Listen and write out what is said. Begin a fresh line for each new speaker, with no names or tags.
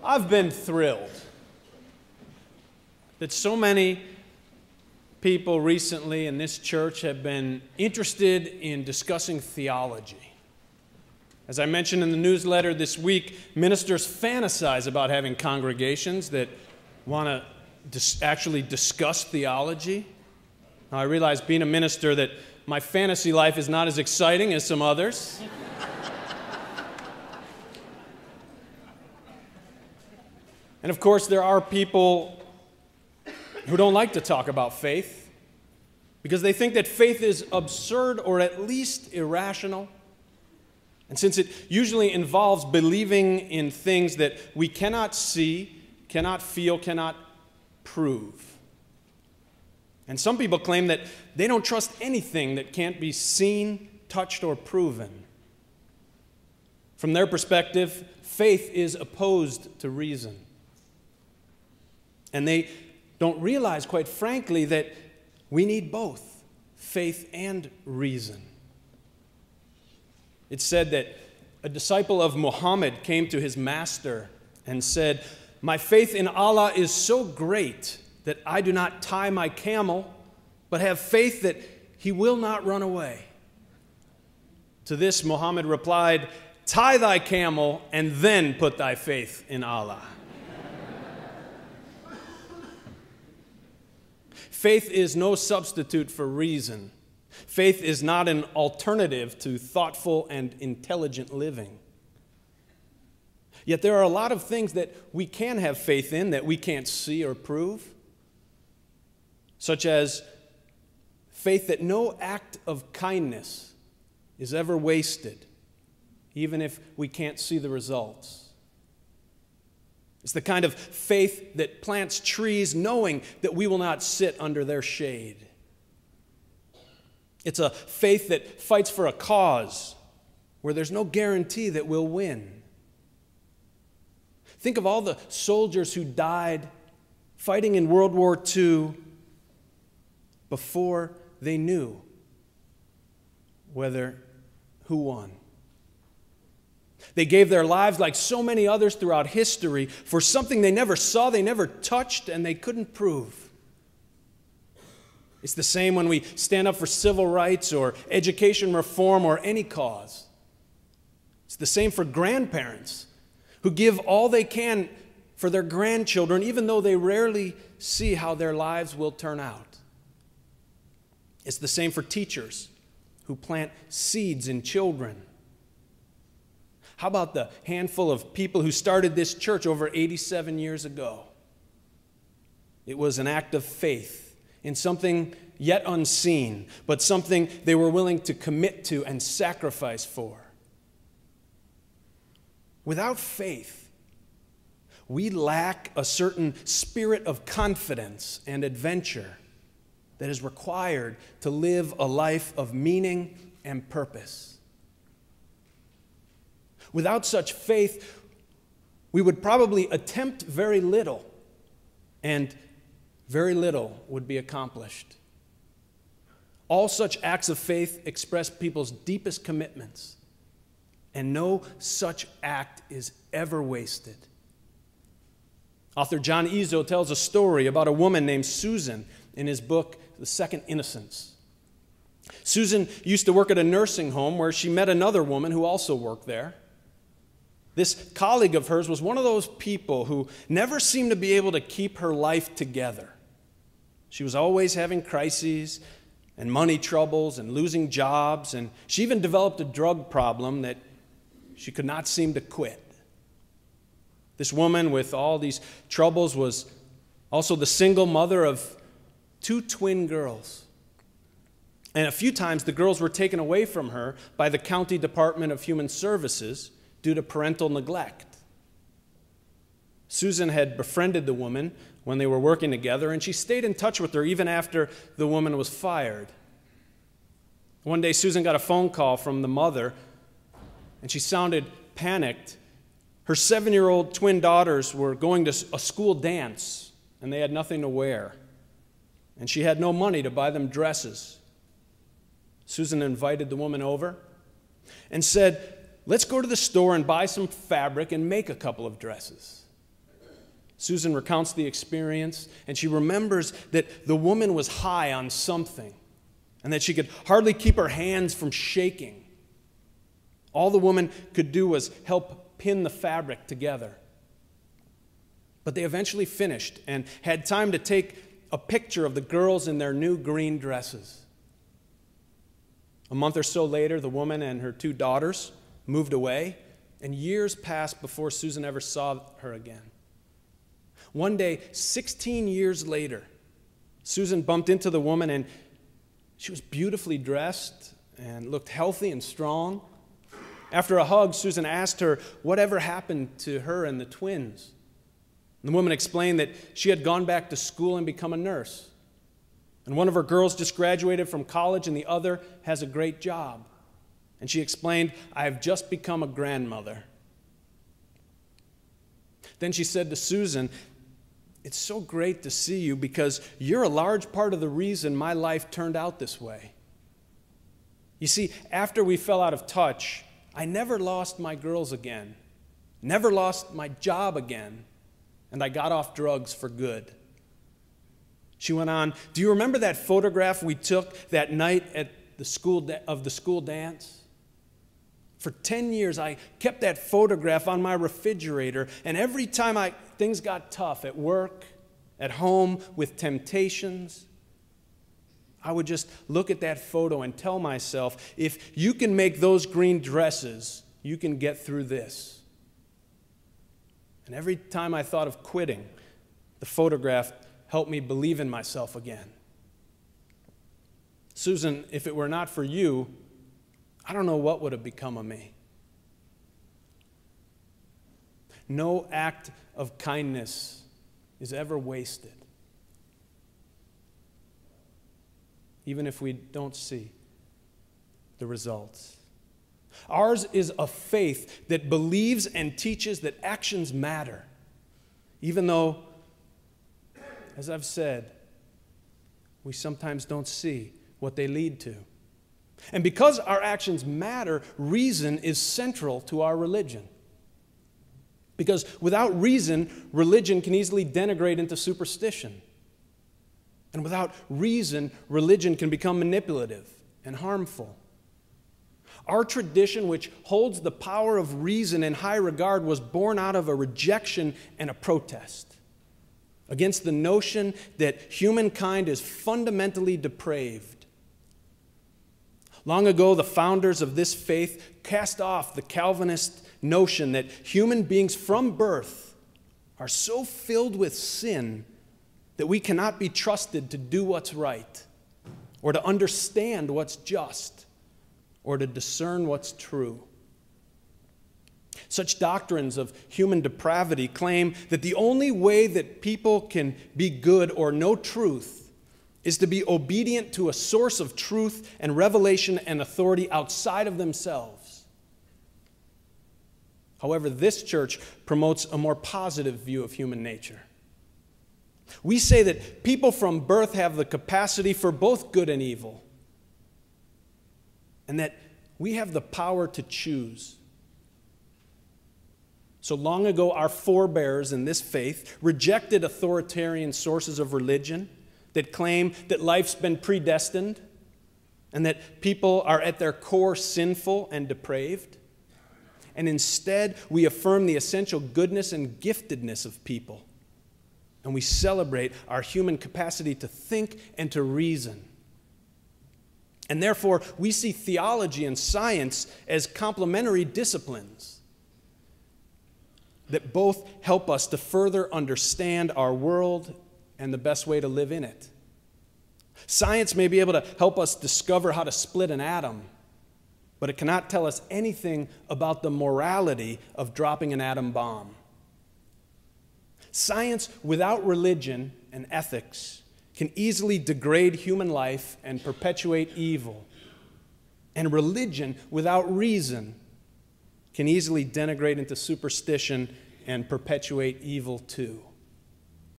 I've been thrilled that so many people recently in this church have been interested in discussing theology. As I mentioned in the newsletter this week, ministers fantasize about having congregations that want to actually discuss theology. Now, I realize being a minister that my fantasy life is not as exciting as some others. And of course, there are people who don't like to talk about faith because they think that faith is absurd or at least irrational. And since it usually involves believing in things that we cannot see, cannot feel, cannot prove. And some people claim that they don't trust anything that can't be seen, touched, or proven. From their perspective, faith is opposed to reason. And they don't realize, quite frankly, that we need both faith and reason. It's said that a disciple of Muhammad came to his master and said, "My faith in Allah is so great that I do not tie my camel, but have faith that he will not run away." To this, Muhammad replied, "Tie thy camel and then put thy faith in Allah." Faith is no substitute for reason. Faith is not an alternative to thoughtful and intelligent living. Yet there are a lot of things that we can have faith in that we can't see or prove, such as faith that no act of kindness is ever wasted, even if we can't see the results. It's the kind of faith that plants trees knowing that we will not sit under their shade. It's a faith that fights for a cause where there's no guarantee that we'll win. Think of all the soldiers who died fighting in World War II before they knew who won. They gave their lives, like so many others throughout history, for something they never saw, they never touched, and they couldn't prove. It's the same when we stand up for civil rights or education reform or any cause. It's the same for grandparents who give all they can for their grandchildren, even though they rarely see how their lives will turn out. It's the same for teachers who plant seeds in children. How about the handful of people who started this church over 87 years ago? It was an act of faith in something yet unseen, but something they were willing to commit to and sacrifice for. Without faith, we lack a certain spirit of confidence and adventure that is required to live a life of meaning and purpose. Without such faith, we would probably attempt very little, and very little would be accomplished. All such acts of faith express people's deepest commitments, and no such act is ever wasted. Author John Izzo tells a story about a woman named Susan in his book, The Second Innocence. Susan used to work at a nursing home where she met another woman who also worked there. This colleague of hers was one of those people who never seemed to be able to keep her life together. She was always having crises and money troubles and losing jobs, and she even developed a drug problem that she could not seem to quit. This woman with all these troubles was also the single mother of 2 twin girls. And a few times the girls were taken away from her by the County Department of Human Services due to parental neglect. Susan had befriended the woman when they were working together, and she stayed in touch with her even after the woman was fired. One day, Susan got a phone call from the mother, and she sounded panicked. Her 7-year-old twin daughters were going to a school dance, and they had nothing to wear. And she had no money to buy them dresses. Susan invited the woman over and said, "Let's go to the store and buy some fabric and make a couple of dresses." Susan recounts the experience, and she remembers that the woman was high on something and that she could hardly keep her hands from shaking. All the woman could do was help pin the fabric together. But they eventually finished and had time to take a picture of the girls in their new green dresses. A month or so later, the woman and her 2 daughters moved away, and years passed before Susan ever saw her again. One day, 16 years later, Susan bumped into the woman, and she was beautifully dressed and looked healthy and strong. After a hug, Susan asked her whatever happened to her and the twins. And the woman explained that she had gone back to school and become a nurse. And one of her girls just graduated from college, and the other has a great job. And she explained, "I have just become a grandmother." Then she said to Susan, "It's so great to see you because you're a large part of the reason my life turned out this way. You see, after we fell out of touch, I never lost my girls again, never lost my job again, and I got off drugs for good." She went on, "Do you remember that photograph we took that night at the school dance? For 10 years, I kept that photograph on my refrigerator, and every time things got tough at work, at home, with temptations, I would just look at that photo and tell myself, if you can make those green dresses, you can get through this. And every time I thought of quitting, the photograph helped me believe in myself again. Susan, if it were not for you, I don't know what would have become of me." No act of kindness is ever wasted, even if we don't see the results. Ours is a faith that believes and teaches that actions matter, even though, as I've said, we sometimes don't see what they lead to. And because our actions matter, reason is central to our religion. Because without reason, religion can easily degenerate into superstition. And without reason, religion can become manipulative and harmful. Our tradition, which holds the power of reason in high regard, was born out of a rejection and a protest against the notion that humankind is fundamentally depraved. Long ago, the founders of this faith cast off the Calvinist notion that human beings from birth are so filled with sin that we cannot be trusted to do what's right, or to understand what's just, or to discern what's true. Such doctrines of human depravity claim that the only way that people can be good or know truth is to be obedient to a source of truth and revelation and authority outside of themselves. However, this church promotes a more positive view of human nature. We say that people from birth have the capacity for both good and evil, and that we have the power to choose. So long ago, our forebears in this faith rejected authoritarian sources of religion that claim that life's been predestined and that people are at their core sinful and depraved. And instead, we affirm the essential goodness and giftedness of people. And we celebrate our human capacity to think and to reason. And therefore, we see theology and science as complementary disciplines that both help us to further understand our world and the best way to live in it. Science may be able to help us discover how to split an atom, but it cannot tell us anything about the morality of dropping an atom bomb. Science without religion and ethics can easily degrade human life and perpetuate evil. And religion without reason can easily degenerate into superstition and perpetuate evil too.